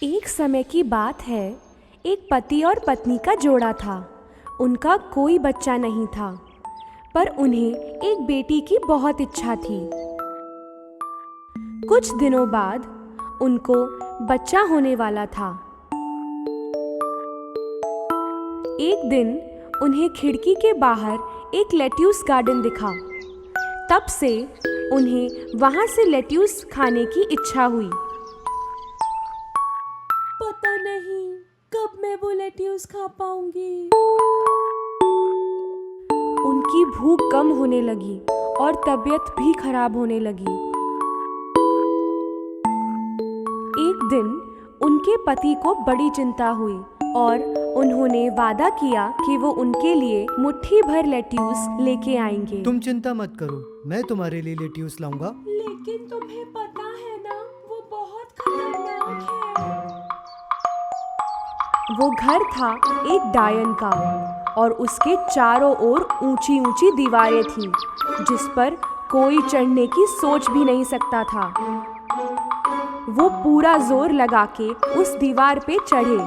एक समय की बात है। एक पति और पत्नी का जोड़ा था। उनका कोई बच्चा नहीं था, पर उन्हें एक बेटी की बहुत इच्छा थी। कुछ दिनों बाद उनको बच्चा होने वाला था। एक दिन उन्हें खिड़की के बाहर एक लेट्यूस गार्डन दिखा। तब से उन्हें वहां से लेट्यूस खाने की इच्छा हुई। पता नहीं कब मैं वो लेट्यूस खा पाऊंगी। उनकी भूख कम होने लगी और तबीयत भी खराब होने लगी। एक दिन उनके पति को बड़ी चिंता हुई और उन्होंने वादा किया कि वो उनके लिए मुट्ठी भर लेट्यूस लेके आएंगे। तुम चिंता मत करो, मैं तुम्हारे लिए लेट्यूस लाऊंगा। लेकिन तुम्हें पता है ना, वो बहुत खतरनाक है। वो घर था एक डायन का और उसके चारों ओर ऊंची ऊंची दीवारें थीं, जिस पर कोई चढ़ने की सोच भी नहीं सकता था। वो पूरा जोर लगा के उस दीवार पे चढ़े,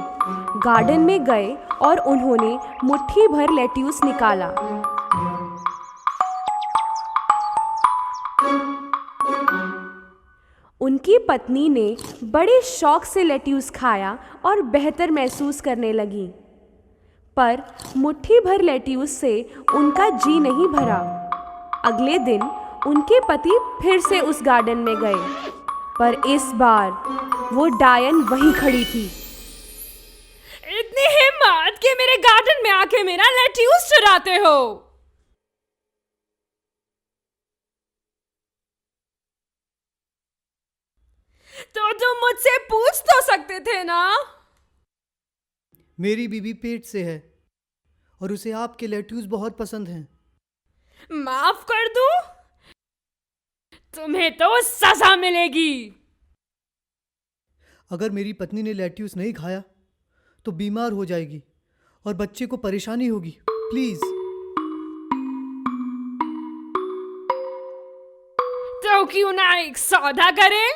गार्डन में गए और उन्होंने मुट्ठी भर लेट्यूस निकाला। उनकी पत्नी ने बड़े शौक से लेट्यूस खाया और बेहतर महसूस करने लगी। पर मुट्ठी भर लेट्यूस से उनका जी नहीं भरा। अगले दिन उनके पति फिर से उस गार्डन में गए, पर इस बार वो डायन वहीं खड़ी थी। इतनी हिम्मत कि मेरे गार्डन में आके मेरा लेट्यूस चुराते हो। तो तुम मुझसे पूछ तो सकते थे ना। मेरी बीवी पेट से है और उसे आपके लेट्यूस बहुत पसंद हैं। माफ कर दूं? तुम्हें तो सजा मिलेगी। अगर मेरी पत्नी ने लेट्यूस नहीं खाया तो बीमार हो जाएगी और बच्चे को परेशानी होगी। प्लीज। तो क्यों ना एक सौदा करें?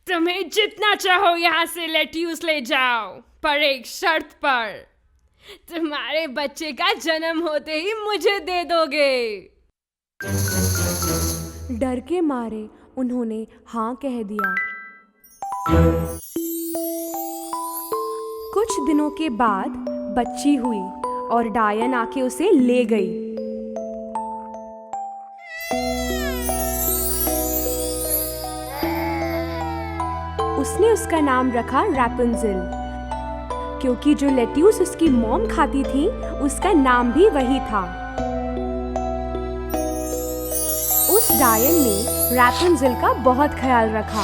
तुम्हें जितना चाहो यहां से लेट्यूस ले जाओ, पर एक शर्त पर। तुम्हारे बच्चे का जन्म होते ही मुझे दे दोगे। डर के मारे उन्होंने हाँ कह दिया। कुछ दिनों के बाद बच्ची हुई और डायन आके उसे ले गई। उसने उसका नाम रखा रैपुंज़ेल, क्योंकि जो लेट्यूस उसकी मॉम खाती थी उसका नाम भी वही था। उस डायन ने रैपुंज़ेल का बहुत ख्याल रखा।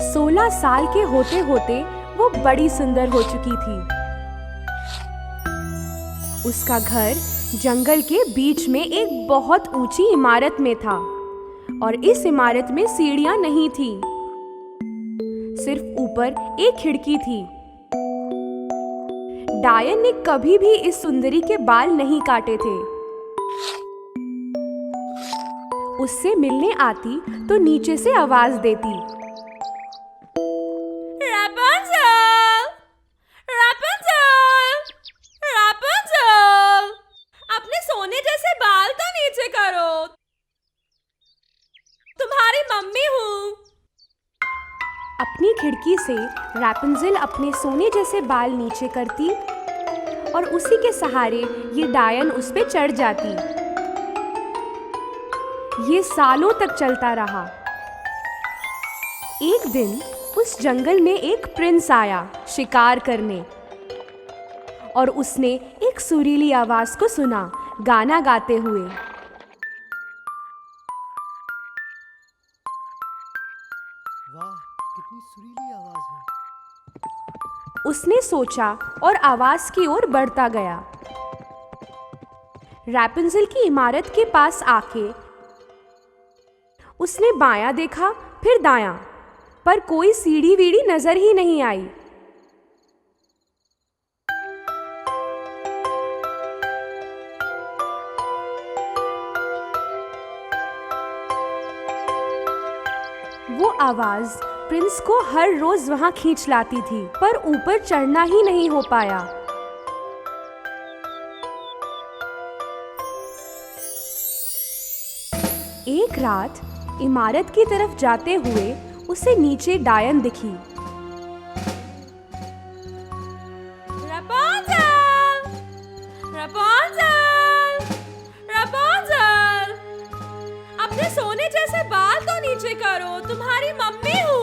16 साल के होते होते वो बड़ी सुंदर हो चुकी थी। उसका घर जंगल के बीच में एक बहुत ऊंची इमारत में था और इस इमारत में सीढ़ियां नहीं थी, सिर्फ ऊपर एक खिड़की थी। डायन ने कभी भी इस सुंदरी के बाल नहीं काटे थे। उससे मिलने आती तो नीचे से आवाज देती, रैपुंज़ेल! रैपुंज़ेल! रैपुंज़ेल! अपने सोने जैसे बाल तो नीचे करो। तुम्हारी मम्मी हूँ। अपनी खिड़की से रैपुंज़ेल अपने सोने जैसे बाल नीचे करती और उसी के सहारे ये डायन उस पे चढ़ जाती। ये सालों तक चलता रहा। एक दिन उस जंगल में एक प्रिंस आया शिकार करने और उसने एक सुरीली आवाज को सुना गाना गाते हुए। वाह, कितनी सुरीली आवाज है। उसने सोचा और आवाज की ओर बढ़ता गया। रैपुंज़ेल की इमारत के पास आके उसने बायां देखा, फिर दायां, पर कोई सीढ़ी वीढ़ी नजर ही नहीं आई। वो आवाज प्रिंस को हर रोज वहां खींच लाती थी, पर ऊपर चढ़ना ही नहीं हो पाया। एक रात इमारत की तरफ जाते हुए उसे नीचे डायन दिखी। रपुंज़ल! रपुंज़ल! रपुंज़ल! अपने सोने जैसे बाल तो नीचे करो, तुम्हारी मम्मी हूँ।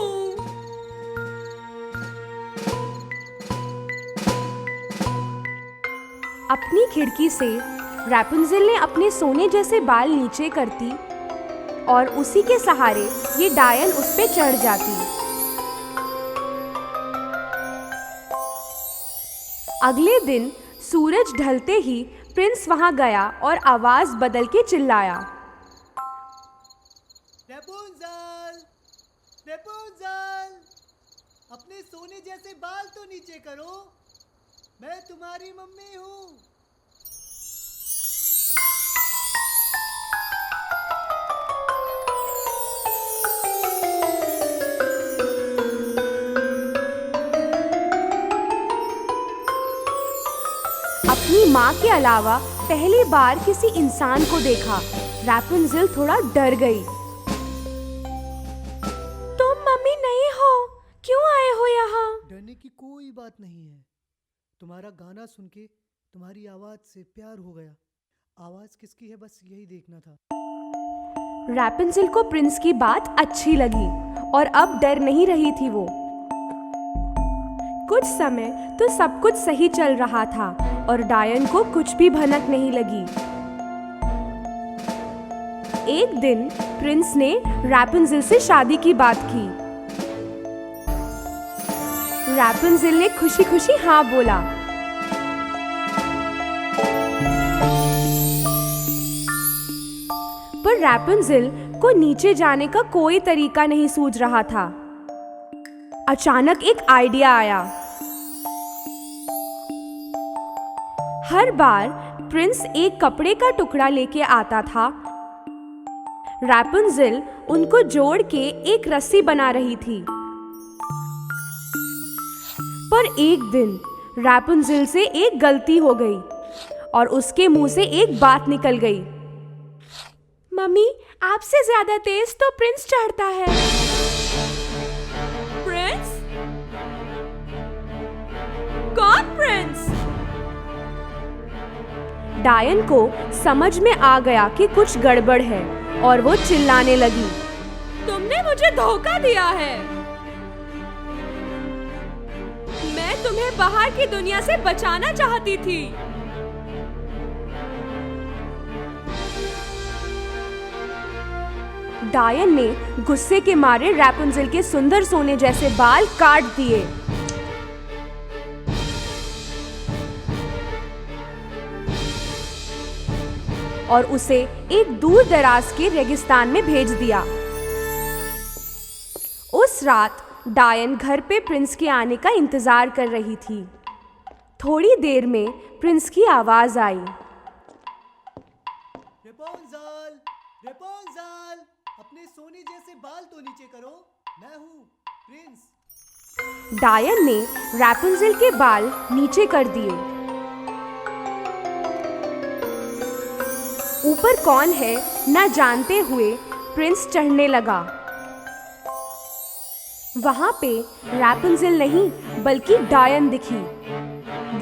अपनी खिड़की से रैपुंज़ेल ने अपने सोने जैसे बाल नीचे करती और उसी के सहारे ये डायन उस पे चढ़ जाती। अगले दिन सूरज ढलते ही प्रिंस वहां गया और आवाज बदल के चिल्लाया, रेपुंज़ल! रेपुंज़ल! अपने सोने जैसे बाल तो नीचे करो, मैं तुम्हारी मम्मी हूँ। अपनी माँ के अलावा पहली बार किसी इंसान को देखा। रैपुंज़ेल थोड़ा डर गई। तुम मम्मी नहीं हो, क्यों आए हो यहाँ? डरने की कोई बात नहीं है। तुम्हारा गाना सुन के तुम्हारी आवाज से प्यार हो गया। आवाज किसकी है बस यही देखना था। रैपुंज़ेल को प्रिंस की बात अच्छी लगी और अब डर नहीं रही थी वो। कुछ समय तो सब कुछ सही चल रहा था और डायन को कुछ भी भनक नहीं लगी। एक दिन प्रिंस ने रैपुंज़ेल से शादी की बात की। रैपुंज़ेल ने खुशी खुशी हाँ बोला। पर रैपुंज़ेल को नीचे जाने का कोई तरीका नहीं सूझ रहा था। अचानक एक आइडिया आया। हर बार प्रिंस एक कपड़े का टुकड़ा लेके आता था, रैपुंज़ेल उनको जोड़ के एक रस्सी बना रही थी। पर एक दिन रैपुंज़ेल से एक गलती हो गई और उसके मुंह से एक बात निकल गई। मम्मी, आपसे ज्यादा तेज तो प्रिंस चढ़ता है। प्रिंस? कौन प्रिंस? डायन को समझ में आ गया कि कुछ गड़बड़ है और वो चिल्लाने लगी। तुमने मुझे धोखा दिया है। मैं तुम्हें बाहर की दुनिया से बचाना चाहती थी। डायन ने गुस्से के मारे रैपुंज़ेल के सुंदर सोने जैसे बाल काट दिए। और उसे एक दूर दराज के रेगिस्तान में भेज दिया। उस रात डायन घर पे प्रिंस के आने का इंतजार कर रही थी। थोड़ी देर में प्रिंस की आवाज आई। रेपुंज़ल! रेपुंज़ल! अपने सोने जैसे बाल तो नीचे करो, मैं हूँ प्रिंस। डायन ने रैपुंज़ेल के बाल नीचे कर दिए। ऊपर कौन है न जानते हुए प्रिंस चढ़ने लगा। वहां पे रैपुंज़ेल नहीं बल्कि डायन दिखी।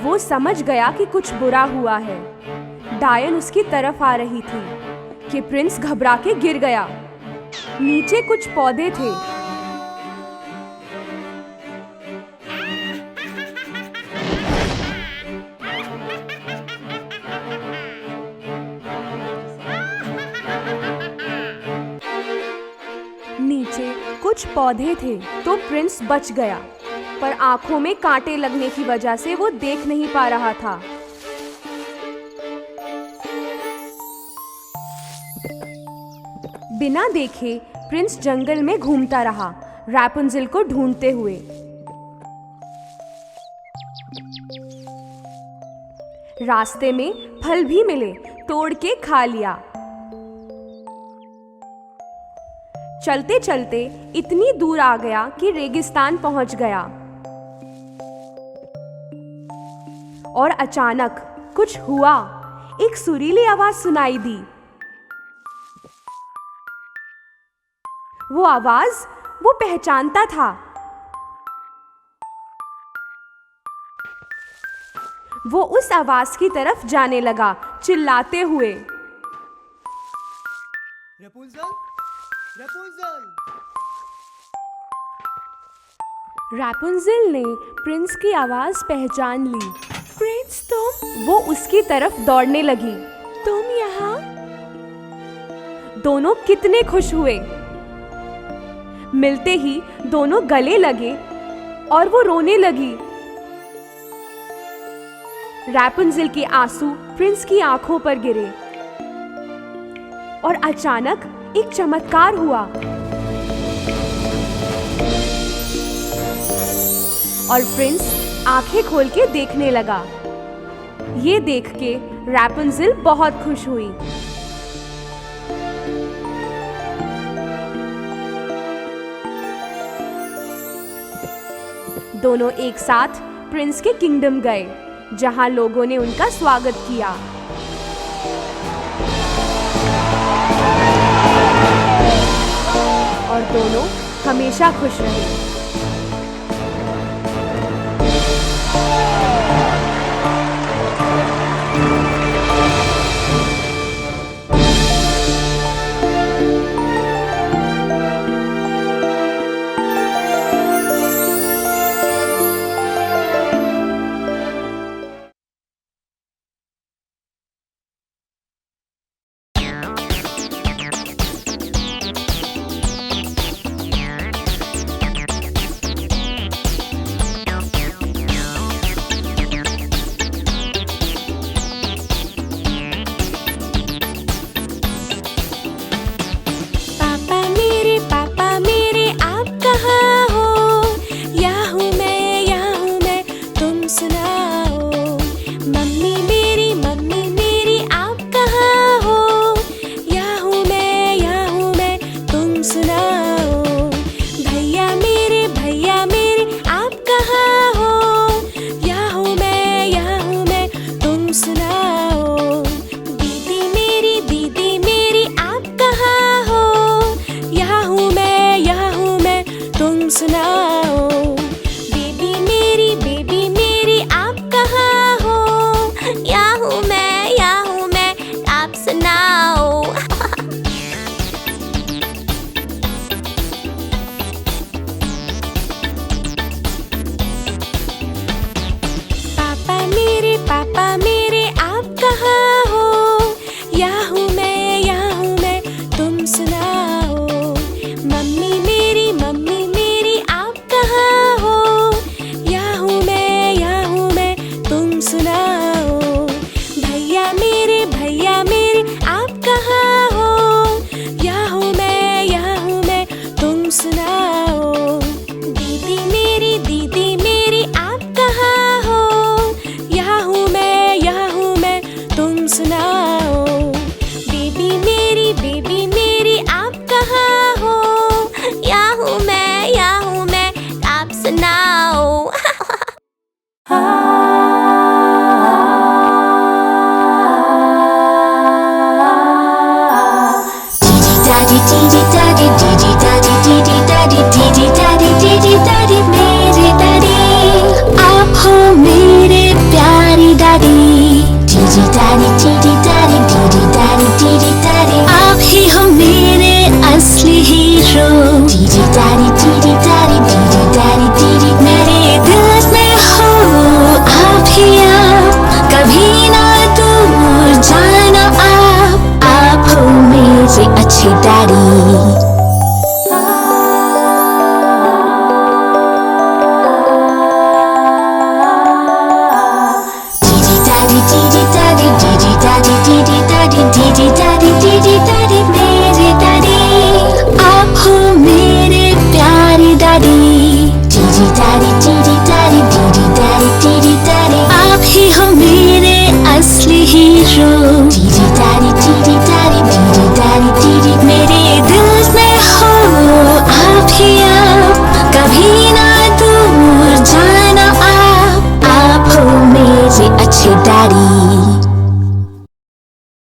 वो समझ गया कि कुछ बुरा हुआ है। डायन उसकी तरफ आ रही थी कि प्रिंस घबरा के गिर गया। नीचे कुछ पौधे थे। नीचे कुछ पौधे थे तो प्रिंस बच गया, पर आंखों में कांटे लगने की वजह से वो देख नहीं पा रहा था। बिना देखे प्रिंस जंगल में घूमता रहा, रैपुंज़ेल को ढूंढते हुए। रास्ते में फल भी मिले, तोड़ के खा लिया। चलते चलते इतनी दूर आ गया कि रेगिस्तान पहुंच गया। और अचानक कुछ हुआ। एक सुरीली आवाज सुनाई दी। वो आवाज वो पहचानता था। वो उस आवाज की तरफ जाने लगा, चिल्लाते हुए। Rapunzel, Rapunzel! रैपुंज़ेल ने प्रिंस की आवाज पहचान ली। प्रिंस तुम? वो उसकी तरफ दौड़ने लगी। तुम यहाँ? दोनों कितने खुश हुए। मिलते ही दोनों गले लगे और वो रोने लगी। रैपुंज़ेल के आंसू प्रिंस की आंखों पर गिरे और अचानक एक चमत्कार हुआ और प्रिंस आंखें खोल के देखने लगा। ये देख के रैपुंज़ेल बहुत खुश हुई। दोनों एक साथ प्रिंस के किंगडम गए, जहां लोगों ने उनका स्वागत किया। और दोनों हमेशा खुश रहे।